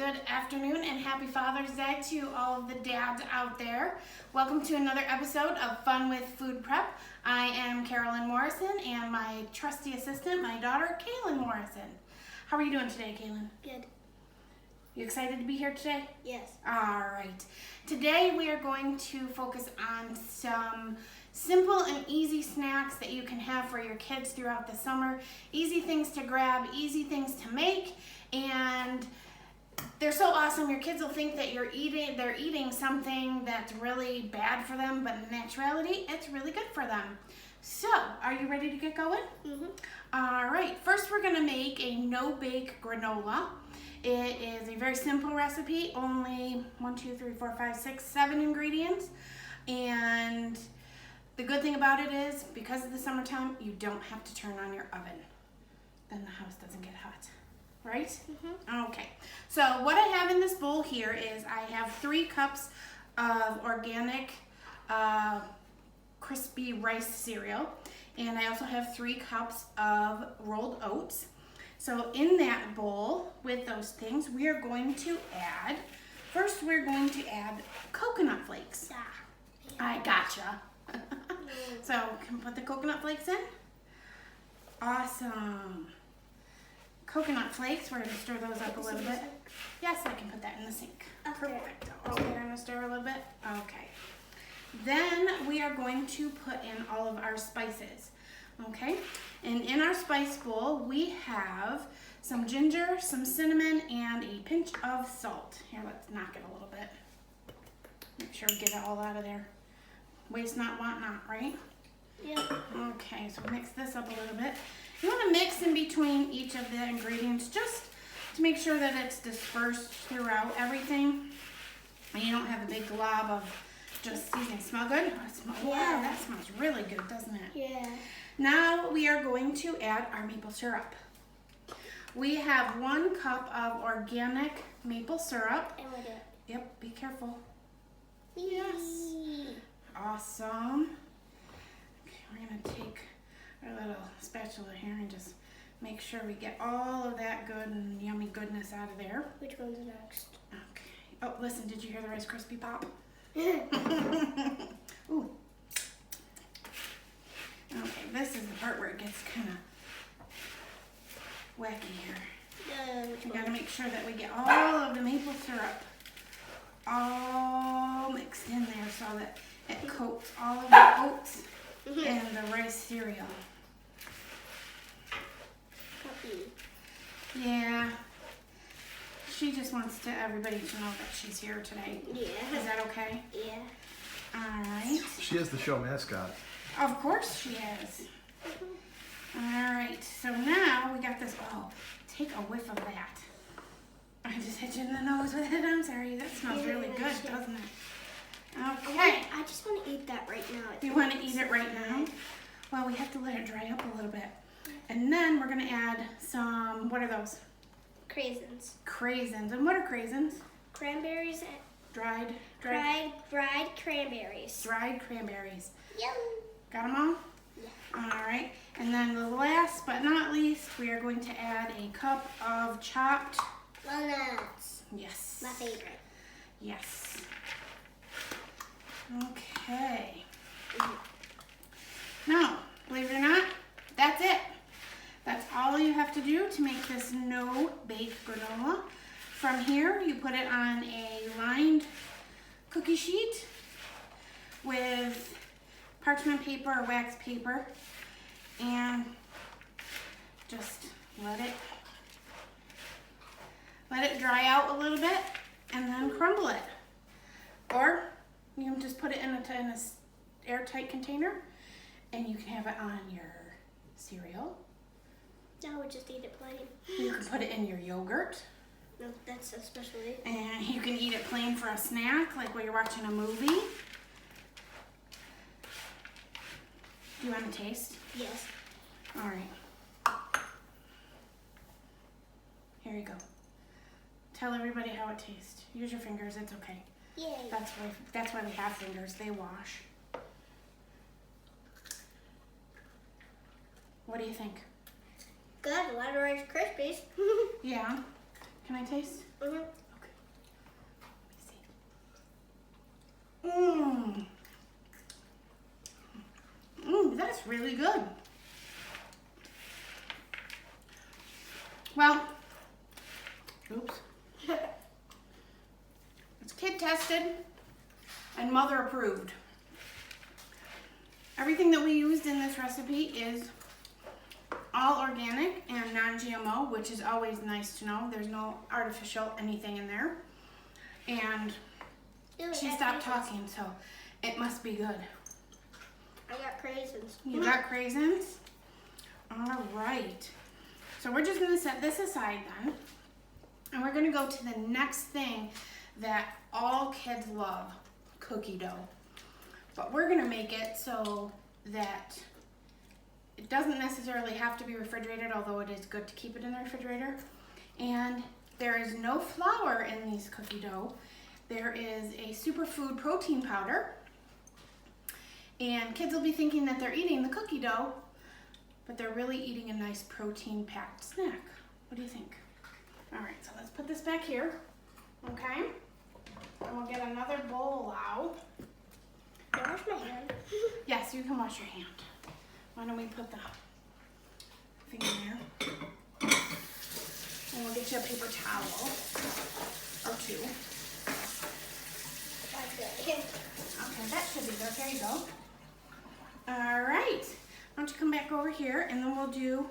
Good afternoon and happy Father's Day to all of the dads out there. Welcome to another episode of Fun with Food Prep. I am Carolyn Morrison and my trusty assistant, my daughter, Kaylin Morrison. How are you doing today, Kaylin? Good. You excited to be here today? Yes. All right. Today we are going to focus on some simple and easy snacks that you can have for your kids throughout the summer. Easy things to grab, easy things to make, and they're so awesome. Your kids will think that they're eating something that's really bad for them, but in actuality, it's really good for them. So, are you ready to get going? Mm-hmm. All right. First, we're going to make a no-bake granola. It is a very simple recipe, only 7 ingredients. And the good thing about it is, because of the summertime, you don't have to turn on your oven. Then the house doesn't get hot. Right? Mm-hmm. Okay. So what I have in this bowl here is I have 3 cups of organic crispy rice cereal, and I also have 3 cups of rolled oats. So in that bowl with those things, we are going to add, first we're going to add coconut flakes. Yeah. I gotcha. So can we put the coconut flakes in? Awesome. Coconut flakes, we're going to stir those up a little bit. Yes, I can put that in the sink. Okay. Perfect. Okay, we're going to stir a little bit. Okay. Then we are going to put in all of our spices. Okay? And in our spice bowl, we have some ginger, some cinnamon, and a pinch of salt. Here, let's knock it a little bit. Make sure we get it all out of there. Waste not, want not, right? Yeah. Okay, so mix this up a little bit. You want to mix in between each of the ingredients just to make sure that it's dispersed throughout everything. And you don't have a big glob of just seasoning. Smell good? Wow, that smells really good, doesn't it? Yeah. Now we are going to add our maple syrup. We have 1 cup of organic maple syrup. And we'll do it. Yep, be careful. Yes. Awesome. Okay, we're going to take our little spatula here and just make sure we get all of that good and yummy goodness out of there. Which one's next? Okay. Oh, listen, did you hear the Rice Krispie pop? Ooh. Okay, this is the part where it gets kind of wacky here. We got to make sure that we get all of the maple syrup all mixed in there so that it coats all of the oats and the rice cereal. Yeah. She just wants everybody to know that she's here today. Yeah. Is that okay? Yeah. All right. She is the show mascot. Of course she is. All right. So now we got this. Oh, take a whiff of that. I just hit you in the nose with it. I'm sorry. That smells really good, doesn't it? Okay. I just want to eat that right now. You want to eat it right now? Well, we have to let it dry up a little bit. And then we're going to add some, what are those? Craisins. Craisins. And what are craisins? Cranberries and Dried cranberries. Dried cranberries. Yum. Got them all? Yeah. All right. And then the last but not least, we are going to add a cup of chopped Walnuts. Yes. My favorite. Yes. Okay. Now, believe it or not, that's it. That's all you have to do to make this no-bake granola. From here, you put it on a lined cookie sheet with parchment paper or wax paper and just let it dry out a little bit and then crumble it. Or you can just put it in a airtight container and you can have it on your cereal. No, we just eat it plain. You can put it in your yogurt. No, that's a special day. And you can eat it plain for a snack, like while you're watching a movie. Do you want to taste? Yes. All right. Here you go. Tell everybody how it tastes. Use your fingers, it's okay. Yay. That's why we have fingers, they wash. What do you think? Good, a lot of Rice Krispies. Yeah. Can I taste? Mm-hmm. really good. Well, oops. It's kid tested and mother approved. Everything that we used in this recipe is all organic and non-GMO, which is always nice to know. There's no artificial anything in there. And she stopped talking, so it must be good. I got craisins. You got craisins? All right. So we're just gonna set this aside then. And we're gonna go to the next thing that all kids love, cookie dough. But we're gonna make it so that it doesn't necessarily have to be refrigerated, although it is good to keep it in the refrigerator. And there is no flour in these cookie dough. There is a superfood protein powder. And kids will be thinking that they're eating the cookie dough, but they're really eating a nice protein-packed snack. What do you think? All right, so let's put this back here, okay? And we'll get another bowl out. Can I wash my hand? Yes, you can wash your hand. Why don't we put the thing in there? And we'll get you a paper towel or two. That's good. Okay, that should be good. There you go. All right. Why don't you come back over here, and then we'll do,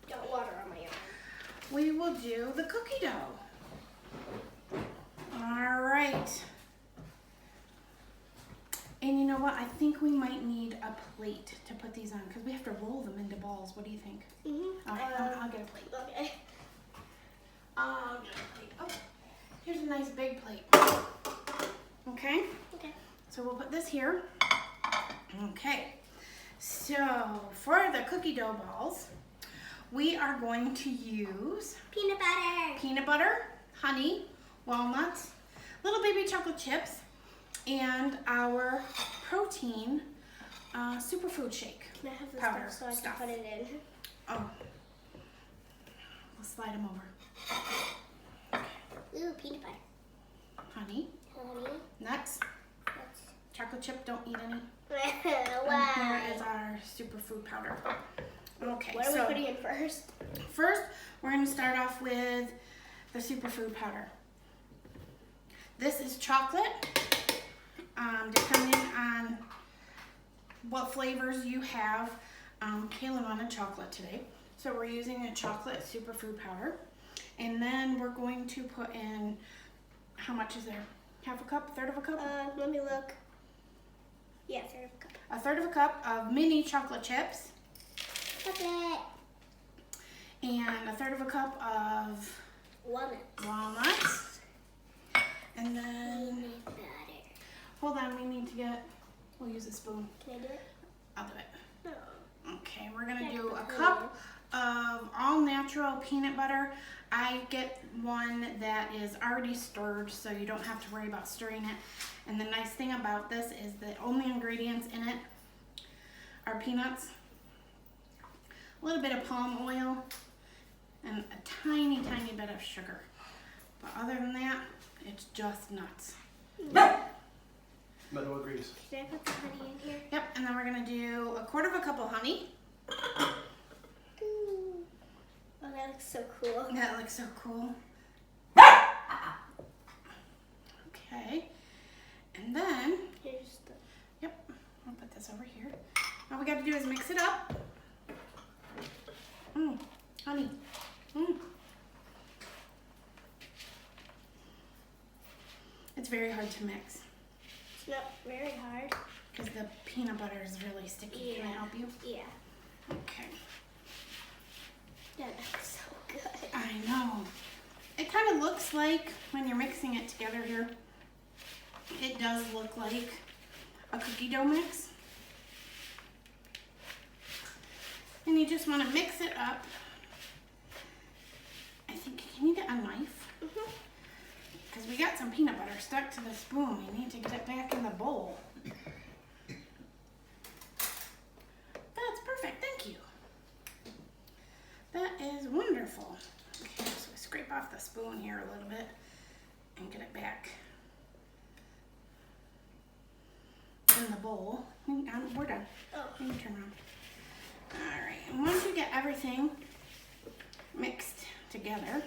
Don't water on my arm. we will do the cookie dough. All right. And you know what? I think we might need a plate to put these on because we have to roll them into balls. What do you think? All right, I'll get a plate. Okay. I'll get a plate. Oh, here's a nice big plate. Okay? Okay. So we'll put this here. Okay. So for the cookie dough balls, we are going to use Peanut butter. honey, walnuts, little baby chocolate chips, and our protein superfood shake. Can I have this Powder stuff so I stuff. can put it in? Oh, we'll slide them over. Ooh, peanut butter. Honey, Honey. nuts, That's... chocolate chip, don't eat any. And here is Wow. our superfood powder. Okay, What are so we putting in first? first we're going to start off with the superfood powder. This is chocolate, depending on what flavors you have. Kaylin wanted chocolate today, so we're using a chocolate superfood powder. And then we're going to put in, how much is there? Half a cup, third of a cup? Let me look. Yeah, third of a cup. A third of a cup of mini chocolate chips. Chocolate. And a third of a cup of Walnuts. walnuts. And then, Peanut butter. hold on, we need to get, we'll use a spoon. Can I do it? I'll do it. No. Okay, we're gonna Yeah, do a okay. cup of all natural peanut butter. I get one that is already stirred, so you don't have to worry about stirring it. And the nice thing about this is the only ingredients in it are peanuts, a little bit of palm oil, and a tiny, tiny bit of sugar. But other than that, it's just nuts. Metal agrees. Can I put the honey in here? Yep, and then we're gonna do a quarter of a cup of honey. Ooh. Oh, that looks so cool. That looks so cool. Okay, and then, Here's the... yep, I'll put this over here. All we gotta do is mix it up. Honey. It's very hard to mix It's not very hard. because the peanut butter is really sticky. Can I Yeah. help you? Yeah. Okay. That looks so good. I know. It kind of looks like, when you're mixing it together here, it does look like a cookie dough mix. And you just want to mix it up. I think, can you get a knife? Because we got some peanut butter stuck to the spoon. We need to get it back in the bowl. That's perfect, thank you. That is wonderful. Okay, so we scrape off the spoon here a little bit and get it back. in the bowl. We're done. Oh. Let me turn around. All right, and once you get everything mixed together,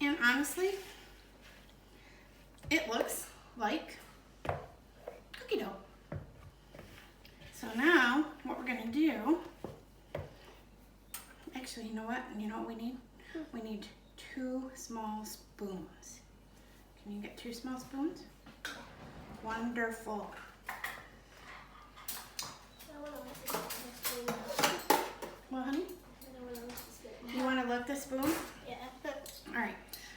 and honestly, it looks like cookie dough. So now, what we're gonna do, actually, you know what we need? We need 2 small spoons. Can you get 2 small spoons? Wonderful. Well, honey? You want to lick the spoon? Yeah. All right,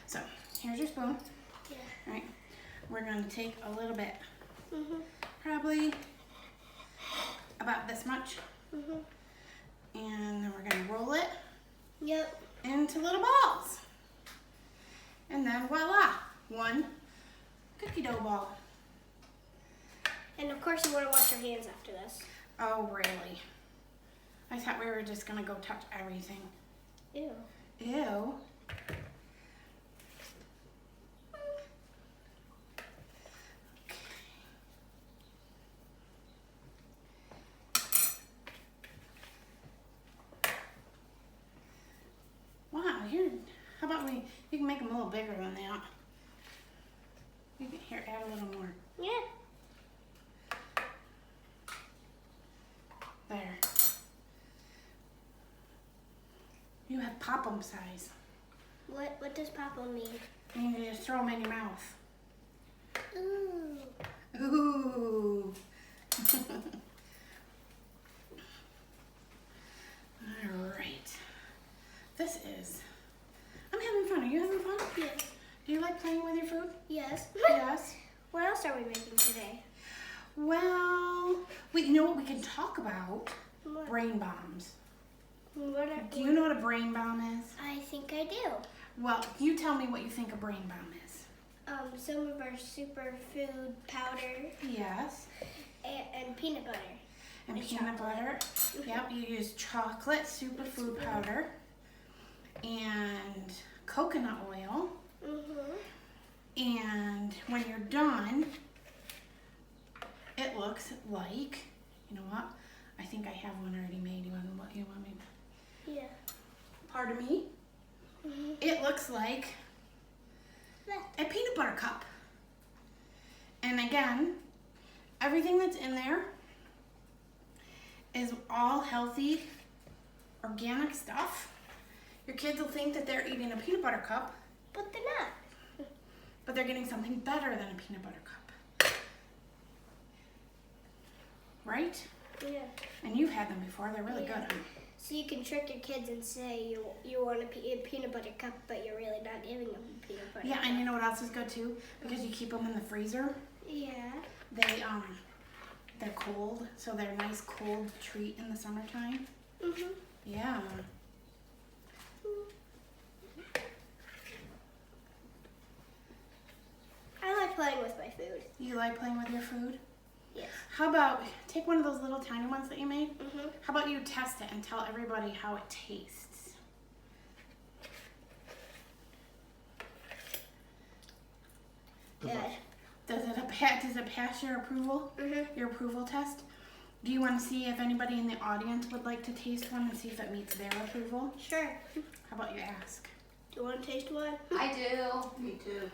so here's your spoon. Yeah. All right, we're going to take a little bit, Mhm. probably about this much, Mhm. and then we're going to roll it Yep. into little balls. And then voila, 1 cookie dough ball. And of course, you want to wash your hands after this. Oh, really? I thought we were just going to go touch everything. Ew. Ew. Wow, here, how about you can make them a little bigger than that. You can, here, add a little more. Yeah. There. You have pop-em size. What does Papa mean? And you just throw them in your mouth. Ooh. Ooh. All right. This is, I'm having fun. Are you having fun? Yes. Do you like playing with your food? Yes. Yes. What else are we making today? Well, you know what we can talk about? What? Brain bombs. Do you what? know what a brain bomb is? I think I do. Well, you tell me what you think a brain bomb is. Some of our superfood powder Yes. and peanut butter. And And peanut chocolate. butter. Yep, you use chocolate superfood powder and coconut oil. Mhm. And when you're done, it looks like, you know what? I think I have one already made. You want me? Yeah. Pardon me? Mhm. It looks like a peanut butter cup. And again, everything that's in there is all healthy, organic stuff. Your kids will think that they're eating a peanut butter cup, But they're not. but they're getting something better than a peanut butter cup. Right? Yeah. And you've had them before. They're really Yeah. good. So you can trick your kids and say you want a peanut butter cup, but you're really not giving them a peanut butter Yeah, cup. and you know what else is good too? Because you keep them in the freezer. Yeah. They're cold, so they're a nice cold treat in the summertime. Mhm. Yeah. I like playing with my food. You like playing with your food? Yes. How about take one of those little tiny ones that you made? Mhm. How about you test it and tell everybody how it tastes? Good. Does it pass your approval? Mhm. Your approval test? Do you want to see if anybody in the audience would like to taste one and see if it meets their approval? Sure. How about you ask? Do you want to taste one? I do. Me too.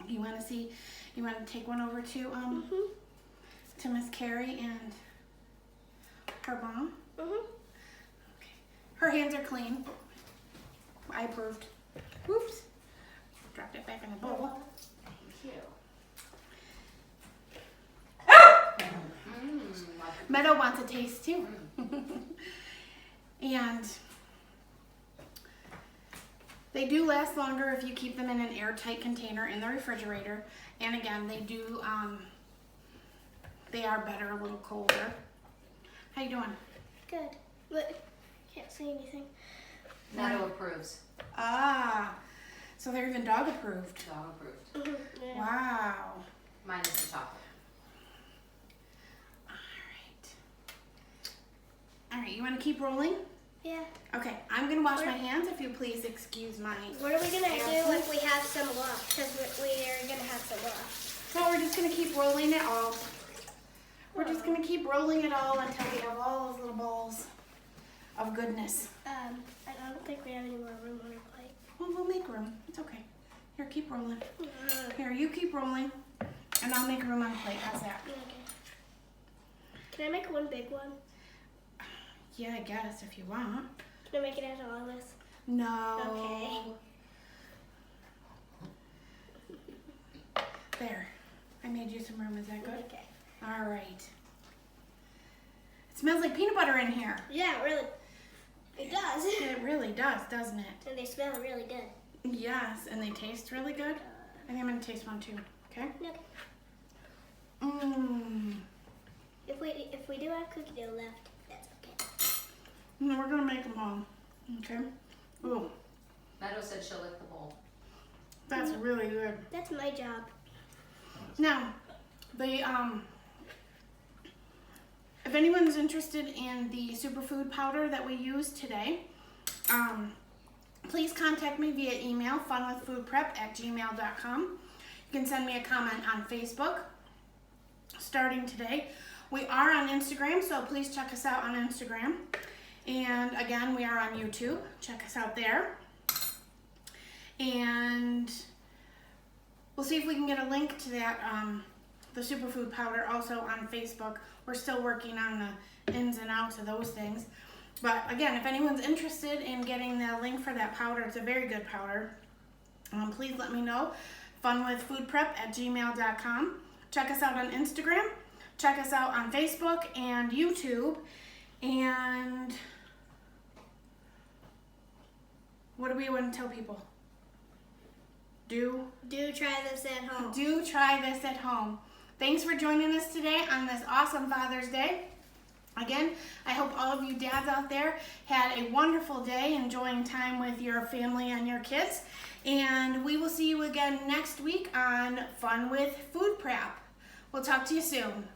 You want to see? You want to take one over to Mhm. to Miss Carrie and her mom? Mhm. Okay. Her hands are clean. I approved. Oops. Dropped it back in the bowl. Thank you. Meadow wants a taste too. And they do last longer if you keep them in an airtight container in the refrigerator. And again, they do, they are better a little colder. How you doing? Good. But can't see anything. Meadow approves. Ah, so they're even dog approved. Dog approved. Mhm. Yeah. Wow. Mine is the chocolate. All right, you want to keep rolling? Yeah. Okay, I'm going to wash my hands if you please excuse my... What are we gonna do if we have some left? Because we are gonna have some left. So we're just gonna keep rolling it all. We're just gonna keep rolling it all until we have all those little balls of goodness. I don't think we have any more room on our plate. Well, we'll make room. It's okay. Here, keep rolling. Here, you keep rolling, and I'll make room on the plate. How's that? Okay. Can I make one big one? Yeah, I guess if you want. Can I make it out of all this? No. Okay. There. I made you some room. Is that good? Okay. All right. It smells like peanut butter in here. Yeah, really. It does. It really does, doesn't it? And they smell really good. Yes, and they taste really good. I think I'm gonna taste one too. Okay. Okay. Mmm. If we do have cookie dough left, that's okay. We're gonna make them all. Okay. Ooh, Meadow said she'll lick the bowl. that's really good. That's my job. Now, the if anyone's interested in the superfood powder that we used today, please contact me via email, funwithfoodprep@gmail.com. You can send me a comment on Facebook starting today. We are on Instagram, so please check us out on Instagram. And again, we are on YouTube. Check us out there. And we'll see if we can get a link to that, the superfood powder also on Facebook. We're still working on the ins and outs of those things. But again, if anyone's interested in getting the link for that powder, it's a very good powder. Please let me know. Funwithfoodprep@gmail.com. Check us out on Instagram. Check us out on Facebook and YouTube. And what do we want to tell people? Do try this at home. Do try this at home. Thanks for joining us today on this awesome Father's Day. Again, I hope all of you dads out there had a wonderful day enjoying time with your family and your kids. And we will see you again next week on Fun with Food Prep. We'll talk to you soon.